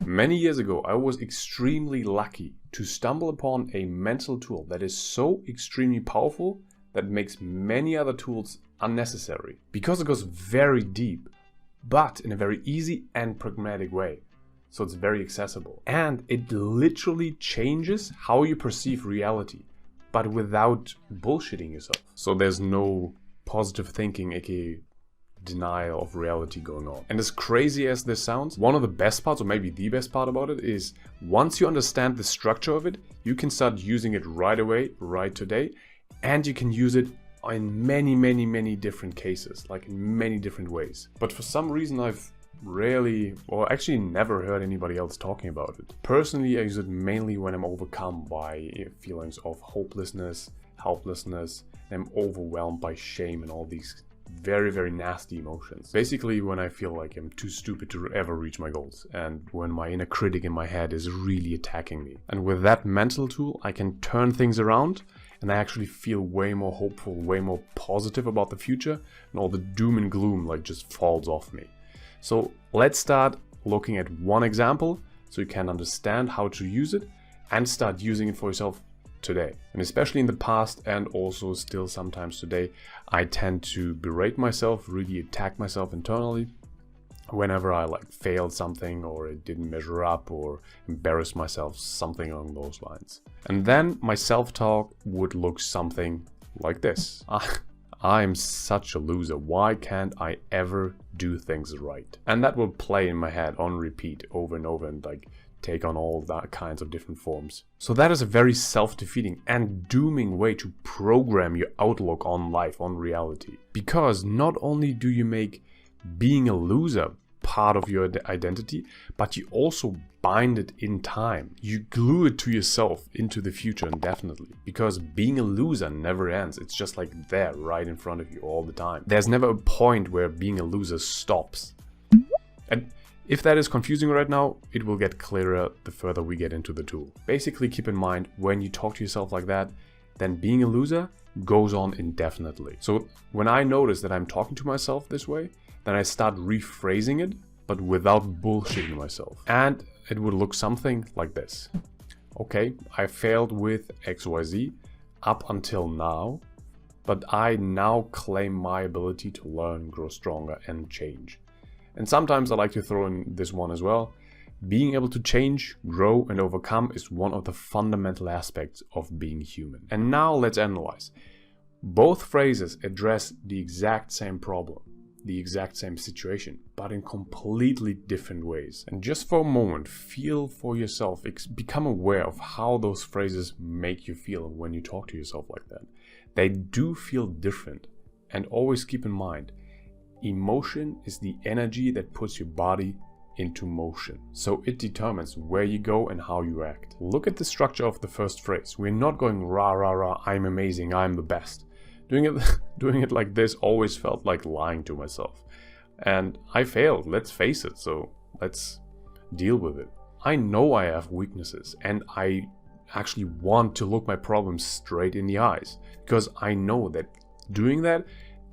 Many years ago, I was extremely lucky to stumble upon a mental tool that is so extremely powerful that makes many other tools unnecessary. Because it goes very deep, but in a very easy and pragmatic way. So it's very accessible. And it literally changes how you perceive reality, but without bullshitting yourself. So there's no positive thinking, aka denial of reality going on. And as crazy as this sounds, one of the best parts, or maybe the best part about it, is once you understand the structure of it, you can start using it right away, right today, and you can use it in many different cases, like in many different ways. But for some reason I've rarely, or actually never heard anybody else talking about it. Personally, I use it mainly when I'm overcome by feelings of hopelessness, helplessness, and I'm overwhelmed by shame and all these very nasty emotions. Basically when I feel like I'm too stupid to ever reach my goals, and when my inner critic in my head is really attacking me. And with that mental tool, I can turn things around, and I actually feel way more hopeful, way more positive about the future, and all the doom and gloom like just falls off me. So let's start looking at one example so you can understand how to use it and start using it for yourself today. And especially in the past, and also still sometimes today, I tend to berate myself, really attack myself internally whenever I failed something, or it didn't measure up, or embarrassed myself, something along those lines. And then my self-talk would look something like this. I'm such a loser. Why can't I ever do things right? And that will play in my head on repeat over and over, and take on all that kinds of different forms. So that is a very self-defeating and dooming way to program your outlook on life, on reality. Because not only do you make being a loser part of your identity, but you also bind it in time. You glue it to yourself into the future indefinitely. Because being a loser never ends. It's just there, right in front of you all the time. There's never a point where being a loser stops. And if that is confusing right now, it will get clearer the further we get into the tool. Basically, keep in mind, when you talk to yourself like that, then being a loser goes on indefinitely. So when I notice that I'm talking to myself this way, then I start rephrasing it, but without bullshitting myself. And it would look something like this. Okay, I failed with XYZ up until now, but I now claim my ability to learn, grow stronger, and change. And sometimes I like to throw in this one as well. Being able to change, grow, and overcome is one of the fundamental aspects of being human. And now let's analyze. Both phrases address the exact same problem, the exact same situation, but in completely different ways. And just for a moment, feel for yourself, become aware of how those phrases make you feel when you talk to yourself like that. They do feel different. And always keep in mind, emotion is the energy that puts your body into motion. So it determines where you go and how you act. Look at the structure of the first phrase. We're not going rah rah rah, I'm amazing, I'm the best. Doing it like this always felt like lying to myself. And I failed, let's face it, so let's deal with it. I know I have weaknesses, and I actually want to look my problems straight in the eyes, because I know that doing that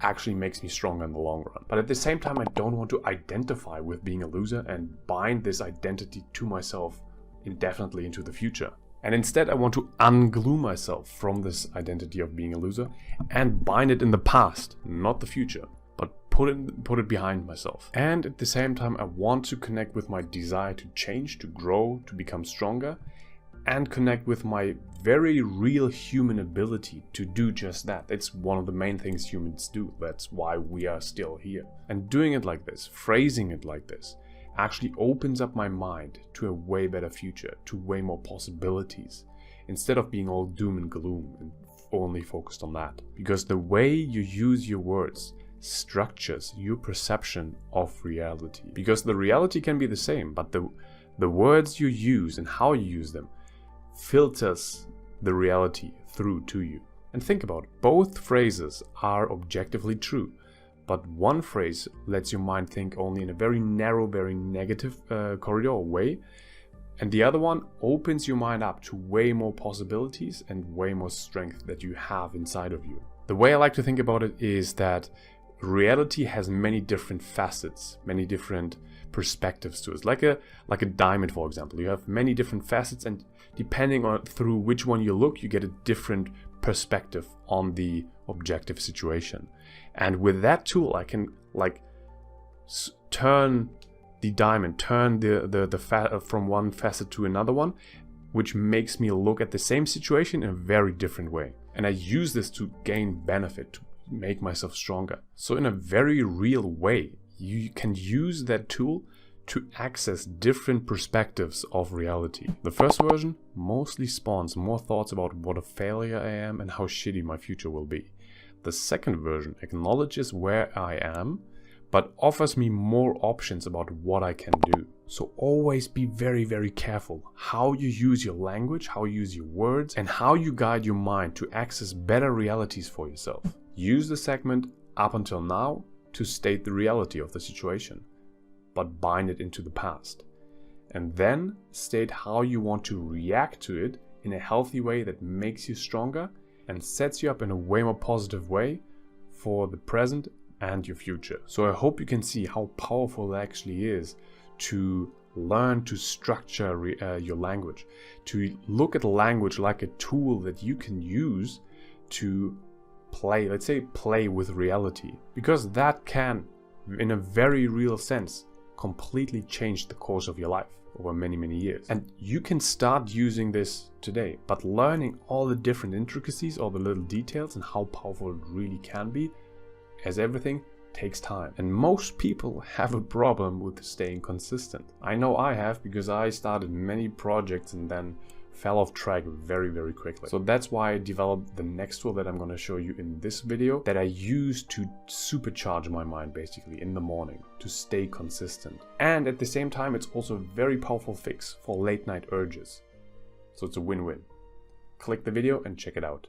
actually makes me stronger in the long run. But at the same time, I don't want to identify with being a loser and bind this identity to myself indefinitely into the future. And instead, I want to unglue myself from this identity of being a loser and bind it in the past, not the future, but put it behind myself. And at the same time, I want to connect with my desire to change, to grow, to become stronger, and connect with my very real human ability to do just that. It's one of the main things humans do. That's why we are still here. And doing it like this, phrasing it like this, actually opens up my mind to a way better future, to way more possibilities, instead of being all doom and gloom and only focused on that. Because the way you use your words structures your perception of reality. Because the reality can be the same, but the words you use and how you use them filters the reality through to you. And think about it. Both phrases are objectively true, but one phrase lets your mind think only in a very narrow, very negative corridor way, and the other one opens your mind up to way more possibilities and way more strength that you have inside of you. The way I like to think about it is that reality has many different facets, many different perspectives to it. Like a diamond, for example. You have many different facets, and depending on through which one you look, you get a different perspective on the objective situation. And with that tool, I can like turn the diamond, turn the from one facet to another one, which makes me look at the same situation in a very different way. And I use this to gain benefit, to make myself stronger. So in a very real way, you can use that tool to access different perspectives of reality. The first version mostly spawns more thoughts about what a failure I am and how shitty my future will be. The second version acknowledges where I am, but offers me more options about what I can do. So always be very, very careful how you use your language, how you use your words, and how you guide your mind to access better realities for yourself. Use the segment up until now to state the reality of the situation, but bind it into the past. And then state how you want to react to it in a healthy way that makes you stronger and sets you up in a way more positive way for the present and your future. So I hope you can see how powerful it actually is to learn to structure your language, to look at language like a tool that you can use to play, let's say play with reality, because that can, in a very real sense, completely change the course of your life over many, many years. And you can start using this today, but learning all the different intricacies, all the little details and how powerful it really can be, as everything, takes time. And most people have a problem with staying consistent. I know I have, because I started many projects and then fell off track very, very quickly. So that's why I developed the next tool that I'm going to show you in this video, that I use to supercharge my mind basically in the morning to stay consistent. And at the same time, it's also a very powerful fix for late night urges. So it's a win-win. Click the video and check it out.